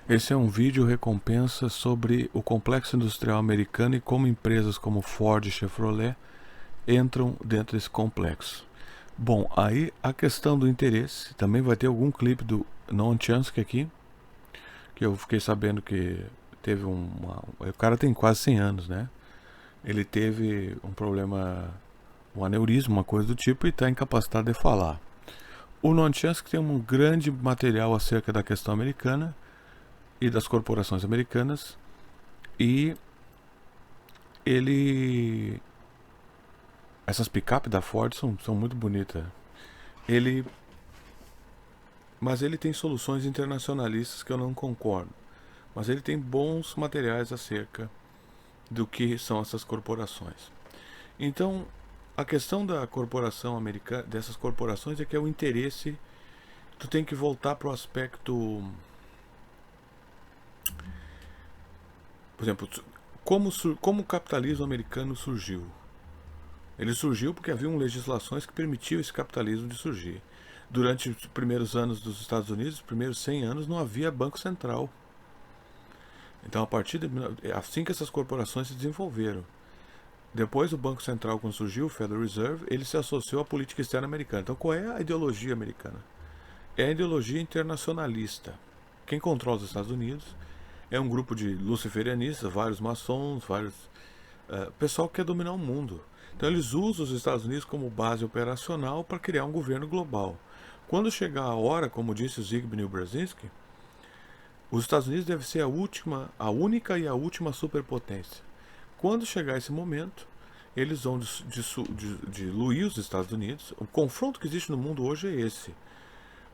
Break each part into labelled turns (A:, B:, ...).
A: Esse é um vídeo recompensa sobre o complexo industrial americano e como empresas como Ford e Chevrolet entram dentro desse complexo. Bom, aí a questão do interesse, também vai ter algum clipe do Noam Chomsky aqui, que eu fiquei sabendo que teve o cara tem quase 100 anos, né? Ele teve um problema, um aneurisma, uma coisa do tipo, e está incapacitado de falar. O Noam Chomsky tem um grande material acerca da questão americana e das corporações americanas, e ele... Essas picape da Ford são muito bonitas. Ele... Mas ele tem soluções internacionalistas que eu não concordo. Mas ele tem bons materiais acerca do que são essas corporações. Então, a questão da corporação americana, dessas corporações, é que é o interesse. Tu tem que voltar para o aspecto, por exemplo, como o capitalismo americano surgiu. Ele surgiu porque haviam legislações que permitiam esse capitalismo de surgir. Durante os primeiros anos dos Estados Unidos, os primeiros 100 anos, não havia banco central. Então, a partir de assim que essas corporações se desenvolveram. Depois do Banco Central, quando surgiu o Federal Reserve, ele se associou à política externa americana. Então, qual é a ideologia americana? É a ideologia internacionalista. Quem controla os Estados Unidos é um grupo de luciferianistas, vários maçons, vários pessoal que quer dominar o mundo. Então eles usam os Estados Unidos como base operacional para criar um governo global. Quando chegar a hora, como disse o Zbigniew Brzezinski, os Estados Unidos deve ser a única e a última superpotência. Quando chegar esse momento, eles vão diluir os Estados Unidos. O confronto que existe no mundo hoje é esse.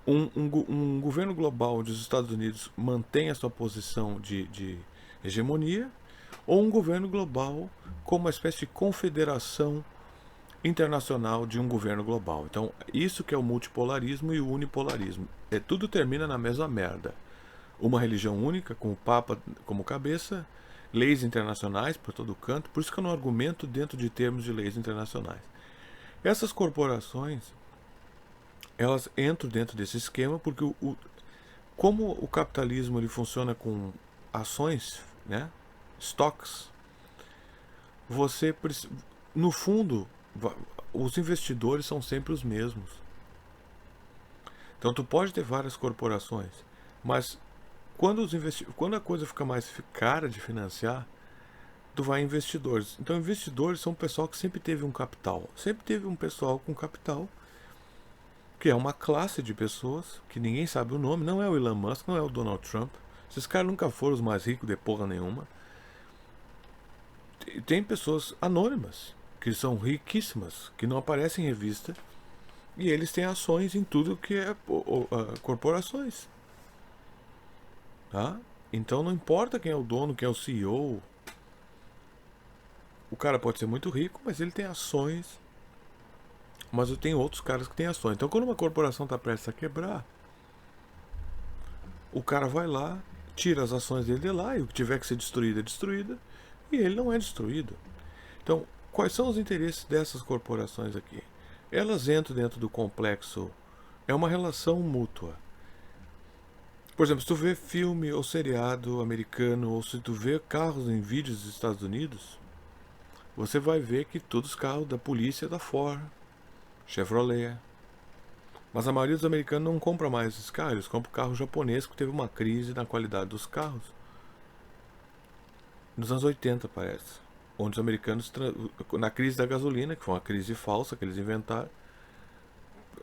A: Um governo global onde os Estados Unidos mantém a sua posição de hegemonia, ou um governo global como uma espécie de confederação internacional de um governo global. Então, isso que é o multipolarismo e o unipolarismo. Tudo termina na mesma merda. Uma religião única, com o Papa como cabeça, leis internacionais por todo canto. Por isso que eu não argumento dentro de termos de leis internacionais. Essas corporações, elas entram dentro desse esquema porque como o capitalismo ele funciona com ações, né, stocks, você, no fundo, os investidores são sempre os mesmos. Então tu pode ter várias corporações, mas quando a coisa fica mais cara de financiar, tu vai em investidores. Então investidores são um pessoal que sempre teve um capital, sempre teve um pessoal com capital, que é uma classe de pessoas que ninguém sabe o nome, não é o Elon Musk, não é o Donald Trump. Esses caras nunca foram os mais ricos de porra nenhuma. Tem pessoas anônimas que são riquíssimas, que não aparecem em revista, e eles têm ações em tudo que é corporações. Tá? Então não importa quem é o dono, quem é o CEO. O cara pode ser muito rico, mas ele tem ações. Mas eu tenho outros caras que têm ações. Então quando uma corporação está prestes a quebrar, o cara vai lá, tira as ações dele de lá, e o que tiver que ser destruído é destruído, e ele não é destruído. Então, quais são os interesses dessas corporações aqui? Elas entram dentro do complexo. É uma relação mútua. Por exemplo, se tu vê filme ou seriado americano, ou se tu vê carros em vídeos dos Estados Unidos, você vai ver que todos os carros da polícia é da Ford, Chevrolet. Mas a maioria dos americanos não compra mais esses carros, eles compram carro japonês, que teve uma crise na qualidade dos carros. Nos anos 80, parece. Onde os americanos, na crise da gasolina, que foi uma crise falsa que eles inventaram,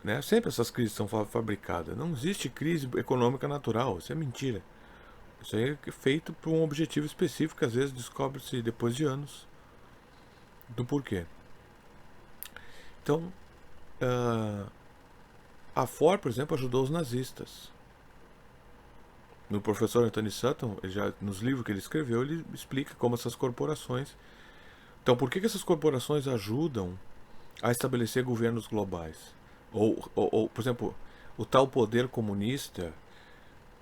A: né? Sempre essas crises são fabricadas. Não existe crise econômica natural, isso é mentira. Isso aí é feito por um objetivo específico, que às vezes descobre-se depois de anos do porquê. Então, a Ford, por exemplo, ajudou os nazistas. No professor Anthony Sutton, nos livros que ele escreveu, ele explica como essas corporações. Então, por que essas corporações ajudam a estabelecer governos globais? Ou, por exemplo, o tal poder comunista.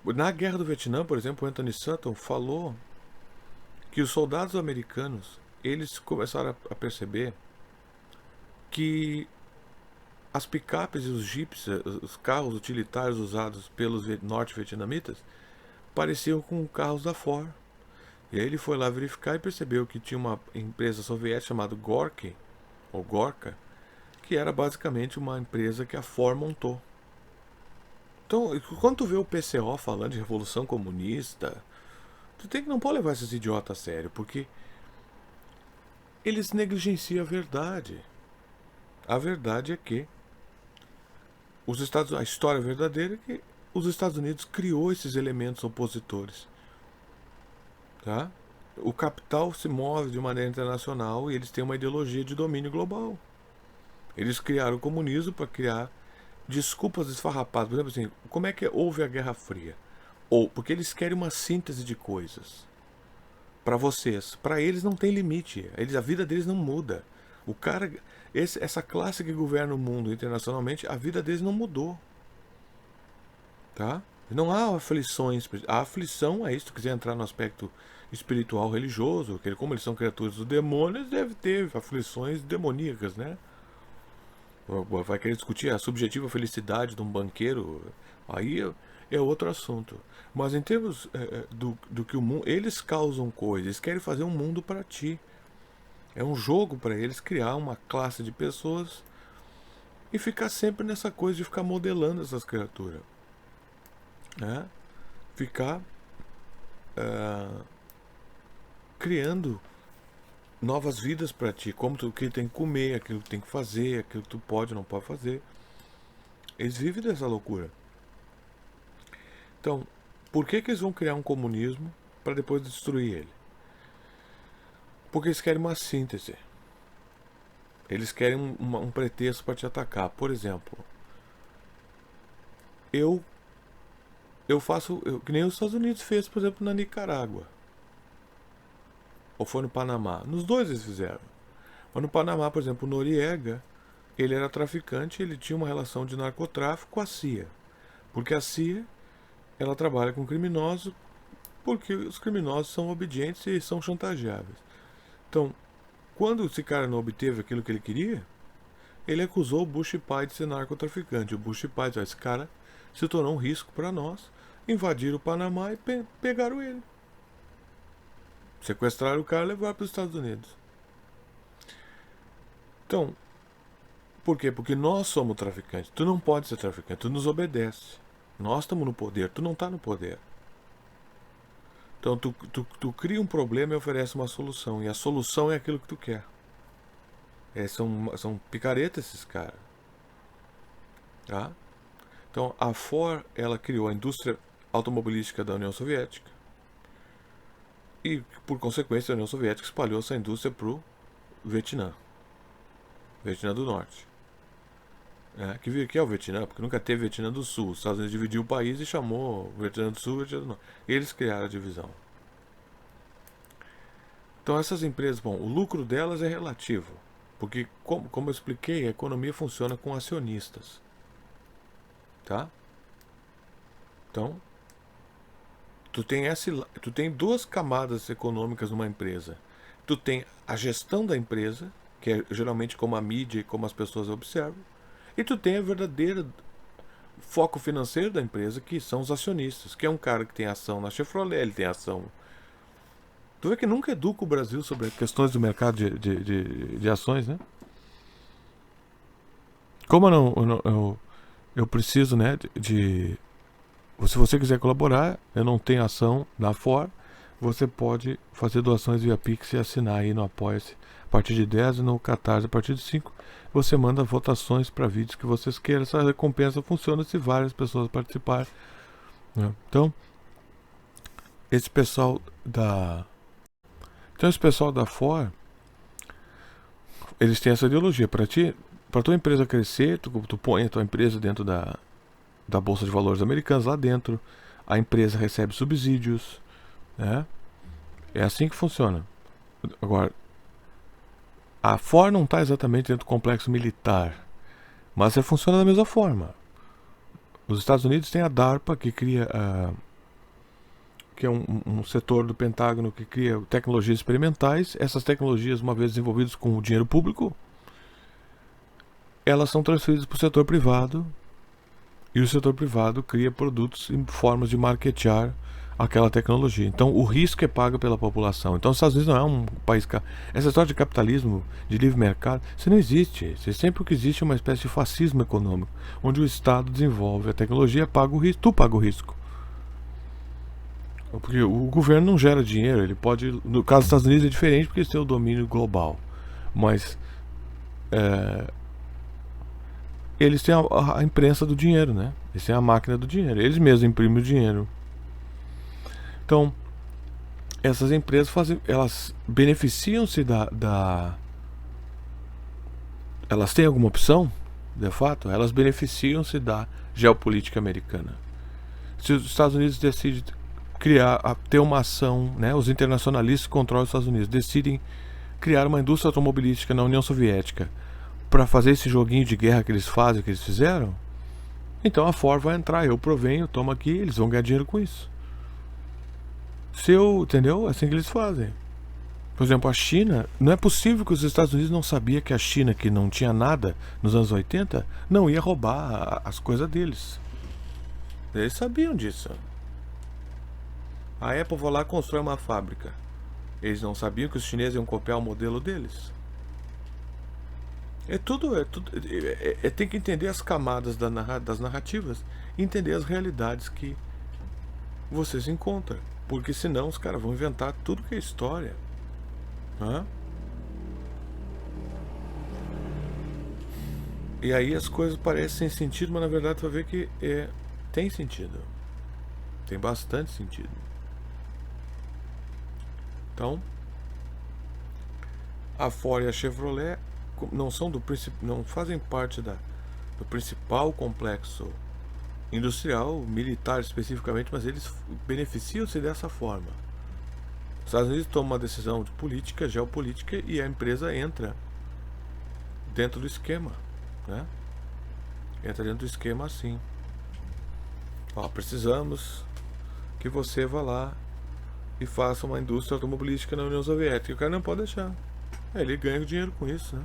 A: Na Guerra do Vietnã, por exemplo, o Anthony Sutton falou que os soldados americanos eles começaram a perceber que as picapes e os jipes, os carros utilitários usados pelos norte-vietnamitas, pareciam com carros da Ford. E aí ele foi lá verificar e percebeu que tinha uma empresa soviética chamada Gorky, ou Gorka, que era basicamente uma empresa que a Ford montou. Então, quando tu vê o PCO falando de revolução comunista, não pode levar esses idiotas a sério, porque eles negligenciam a verdade. A verdade é que a história verdadeira é que os Estados Unidos criou esses elementos opositores. Tá? O capital se move de maneira internacional e eles têm uma ideologia de domínio global. Eles criaram o comunismo para criar desculpas esfarrapadas. Por exemplo, assim, como é que houve a Guerra Fria? Ou porque eles querem uma síntese de coisas. Para vocês, para eles não tem limite. A vida deles não muda. O cara, essa classe que governa o mundo internacionalmente, a vida deles não mudou. Tá? Não há aflições. A aflição é isso. Se tu quiser entrar no aspecto espiritual religioso, que como eles são criaturas do demônio, eles devem ter aflições demoníacas, né? Vai querer discutir a subjetiva felicidade de um banqueiro, aí é outro assunto. Mas em termos do que o mundo, eles causam coisas, eles querem fazer um mundo para ti. É um jogo para eles criar uma classe de pessoas e ficar sempre nessa coisa de ficar modelando essas criaturas, né? Ficar criando novas vidas para ti, como tu que tem que comer, aquilo que tem que fazer, aquilo que tu pode ou não pode fazer. Eles vivem dessa loucura. Então, por que eles vão criar um comunismo para depois destruir ele? Porque eles querem uma síntese. Eles querem um pretexto para te atacar. Por exemplo, eu faço que nem os Estados Unidos fez, por exemplo, na Nicarágua. Ou foi no Panamá. Nos dois eles fizeram. Mas no Panamá, por exemplo, o Noriega, ele era traficante, ele tinha uma relação de narcotráfico com a CIA. Porque a CIA, ela trabalha com criminosos, porque os criminosos são obedientes e são chantageáveis. Então, quando esse cara não obteve aquilo que ele queria, ele acusou o Bush pai de ser narcotraficante. O Bush pai disse: esse cara se tornou um risco para nós, invadiram o Panamá e pegaram ele. Sequestraram o cara e levaram para os Estados Unidos. Então, por quê? Porque nós somos traficantes. Tu não pode ser traficante, tu nos obedece. Nós estamos no poder, tu não está no poder. Então tu cria um problema e oferece uma solução. E a solução é aquilo que tu quer. São picaretas esses caras. Tá? Então a Ford, ela criou a indústria automobilística da União Soviética. E por consequência a União Soviética espalhou essa indústria para o Vietnã. Vietnã do Norte. Que é o Vietnã, porque nunca teve Vietnã do Sul. Os Estados Unidos dividiu o país e chamou Vietnã do Sul e Vietnã do Norte. Eles criaram a divisão. Então essas empresas, o lucro delas é relativo. Porque, como eu expliquei, a economia funciona com acionistas. Tá? Então, tu tem duas camadas econômicas numa empresa. Tu tem a gestão da empresa, que é geralmente como a mídia e como as pessoas observam. E tu tem a verdadeira foco financeiro da empresa, que são os acionistas, que é um cara que tem ação na Chevrolet, ele tem ação. Tu vê que nunca educa o Brasil sobre questões do mercado de ações, né? Como eu preciso, né, se você quiser colaborar, eu não tenho ação na Ford, você pode fazer doações via Pix e assinar aí no Apoia-se a partir de 10 e no Catarse a partir de 5. Você manda votações para vídeos que vocês queiram. Essa recompensa funciona se várias pessoas participarem, né? Então, esse pessoal da Ford, eles têm essa ideologia. Para tua empresa crescer, tu põe a tua empresa dentro da Bolsa de Valores americanos lá dentro. A empresa recebe subsídios, né? É assim que funciona. Agora, a Ford não está exatamente dentro do complexo militar, mas funciona da mesma forma. Os Estados Unidos têm a DARPA, que cria que é um setor do Pentágono que cria tecnologias experimentais. Essas tecnologias, uma vez desenvolvidas com o dinheiro público, elas são transferidas para o setor privado, e o setor privado cria produtos e formas de marketear aquela tecnologia. Então o risco é pago pela população. Então os Estados Unidos não é um país... Essa história de capitalismo, de livre mercado, isso não existe. Isso sempre o que existe é uma espécie de fascismo econômico, onde o Estado desenvolve a tecnologia, paga o risco, tu paga o risco. Porque o governo não gera dinheiro, ele pode... No caso dos Estados Unidos é diferente porque eles têm o domínio global. Mas eles têm a imprensa do dinheiro, né? Eles têm a máquina do dinheiro. Eles mesmos imprimem o dinheiro. Então, essas empresas elas beneficiam-se elas têm alguma opção, de fato, elas beneficiam-se da geopolítica americana. Se os Estados Unidos decidem ter uma ação, né, os internacionalistas que controlam os Estados Unidos decidem criar uma indústria automobilística na União Soviética para fazer esse joguinho de guerra que eles fazem, que eles fizeram, então a Ford vai entrar, eu provenho, toma aqui, eles vão ganhar dinheiro com isso. Entendeu? É assim que eles fazem. Por exemplo, a China, não é possível que os Estados Unidos não sabiam que a China, que não tinha nada nos anos 80, não ia roubar as coisas deles. Eles sabiam disso. A Apple vai lá e constrói uma fábrica. Eles não sabiam que os chineses iam copiar o modelo deles. Tem que entender as camadas das narrativas, entender as realidades que você se encontra. Porque senão os caras vão inventar tudo que é história. E aí as coisas parecem sem sentido, mas na verdade você vai ver que tem sentido. Tem bastante sentido. Então, a Ford e a Chevrolet não fazem parte do principal complexo industrial, militar especificamente, mas eles beneficiam-se dessa forma. Os Estados Unidos tomam uma decisão de política, geopolítica, e a empresa entra dentro do esquema, né? Entra dentro do esquema assim. Precisamos que você vá lá e faça uma indústria automobilística na União Soviética. O cara não pode deixar. Ele ganha dinheiro com isso, né?